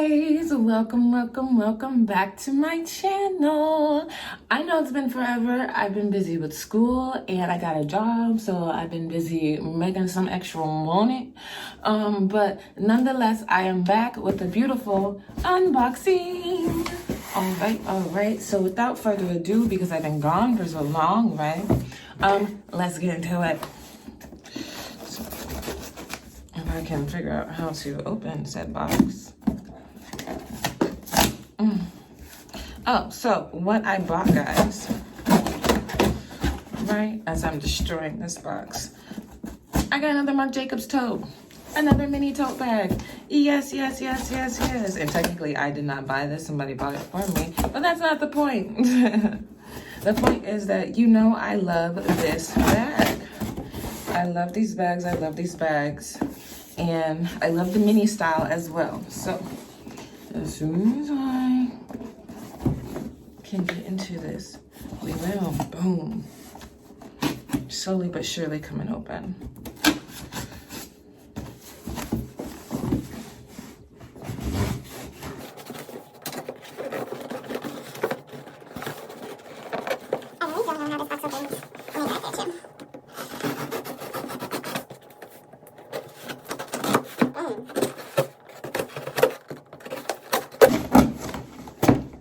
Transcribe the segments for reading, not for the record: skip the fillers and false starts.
guys, welcome back to my channel. I know it's been forever. I've been busy with school and I got a job, so I've been busy making some extra money. But nonetheless, I am back with a beautiful unboxing. All right. So without further ado, because I've been gone for so long, right? Let's get into it. If I can figure out how to open said box. Oh, so what I bought, guys, right, as I'm destroying this box, I got another MARCJACOBS tote, another mini tote bag. Yes. And technically, I did not buy this. Somebody bought it for me, but that's not the point. The point is that, you know, I love this bag. I love these bags. And I love the mini style as well. So as soon as I can get into this, we will. Boom. Slowly but surely coming open.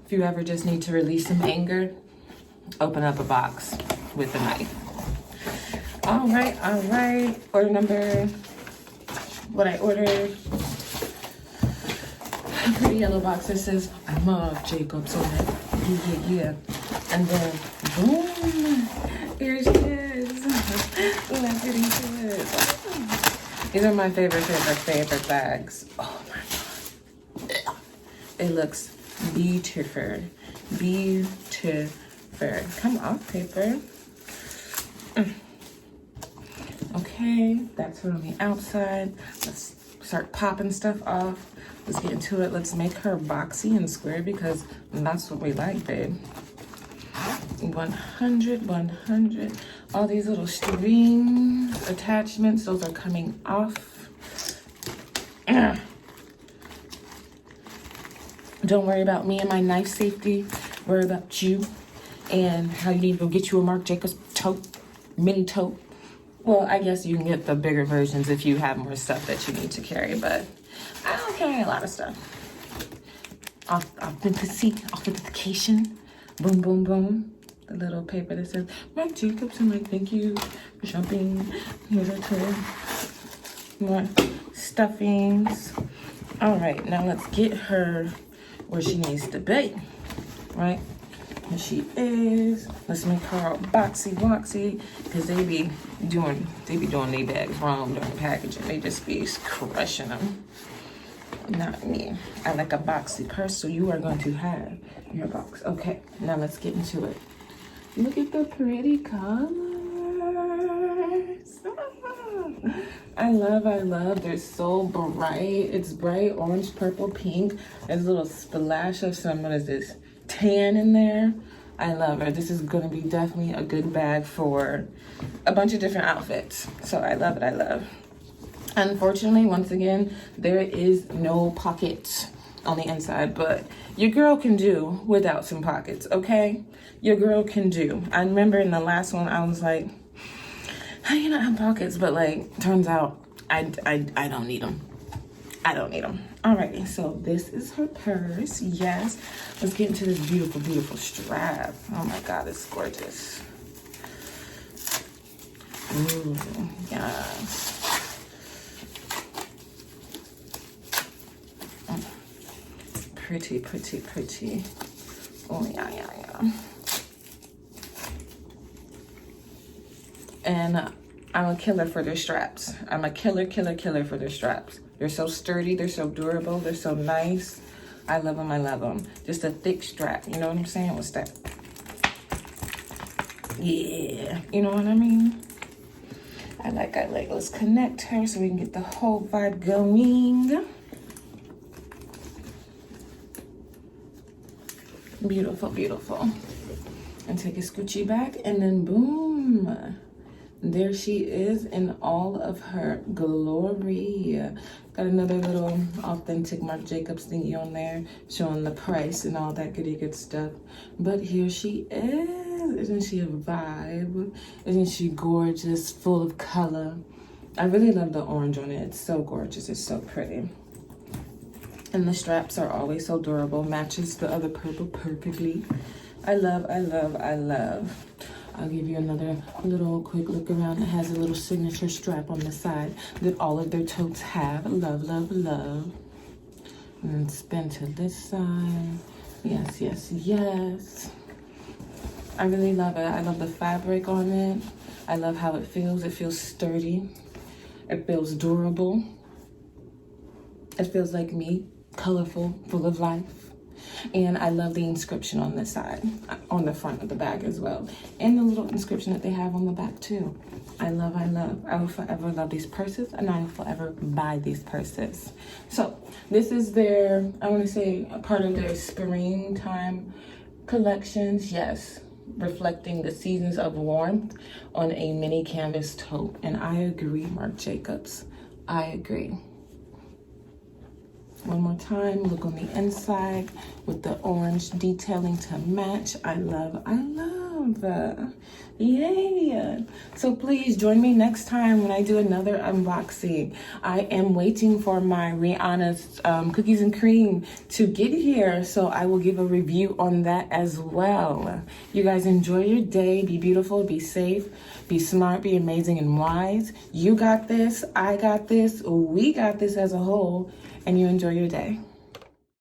If you ever just need to release some anger, open up a box with a knife. All right. Order number, what I ordered. A pretty yellow box that says MARCJACOBS on it. Yeah. And then, boom, here she is. Look at these. These are my favorite bags. Oh my God. It looks beautiful. Come off, paper. Okay, that's on the outside. Let's start popping stuff off. Let's get into it. Let's make her boxy and square because that's what we like, babe. 100. All these little string attachments, those are coming off. Don't worry about me and my knife safety. Worry about you and how you need to go get you a MARCJACOBS tote, mini tote. Well, I guess you can get the bigger versions if you have more stuff that you need to carry, but I don't carry a lot of stuff. Authentication. Boom. The little paper that says MARCJACOBS and like, thank you for shopping. Here's a tote. More stuffings. All right, now let's get her where she needs to be, right? Here she is. Let's make her all boxy, because they be doing their bags wrong during packaging. They just be crushing them. Not me. I like a boxy purse, so you are going to have your box. Okay, now let's get into it. Look at the pretty colors. I love. They're so bright. It's bright orange, purple, pink. There's a little splash of some, what is this, tan in there. I love her. This is going to be definitely a good bag for a bunch of different outfits. So I love it. Unfortunately, once again, there is no pocket on the inside, but your girl can do without some pockets, okay? Your girl can do. I remember in the last one, I was like, how do you not have pockets? But like, turns out I don't need them. Alrighty, so this is her purse. Yes. Let's get into this beautiful strap. Oh my God, it's gorgeous. Ooh, yes. Pretty. Oh, yeah. And I'm a killer for their straps. I'm a killer for their straps. They're so sturdy, they're so durable, they're so nice. I love them. Just a thick strap, you know what I'm saying? What's that? Yeah, you know what I mean? I like. Let's connect her so we can get the whole vibe going. Beautiful. And take a scoochie back and then boom. there she is in all of her glory. Got another little authentic Marc Jacobs thingy on there showing the price and all that goody good stuff. But here she is. Isn't she a vibe? Isn't she gorgeous, full of color? I really love the orange on it. It's so gorgeous. It's so pretty. And the straps are always so durable. Matches the other purple perfectly. I love, I love, I love. I'll give you another little quick look around. It has a little signature strap on the side that all of their totes have. Love, love, love. And then spin to this side. Yes, yes, yes. I really love it. I love the fabric on it. I love how it feels. It feels sturdy. It feels durable. It feels like me, colorful, full of life. And I love the inscription on this side, on the front of the bag as well. And the little inscription that they have on the back too. I love, I love. I will forever love these purses, and I will forever buy these purses. So this is their, I want to say, a part of their springtime collections. Yes, reflecting the seasons of warmth on a mini canvas tote. And I agree, Marc Jacobs. I agree. One more time, look on the inside with the orange detailing to match. I love, I love. Yay. So please join me next time when I do another unboxing. I am waiting for my Rihanna's cookies and cream to get here, so I will give a review on that as well. You guys enjoy your day. Be beautiful, be safe, be smart, be amazing and wise. You got this, I got this, we got this as a whole. And you enjoy your day.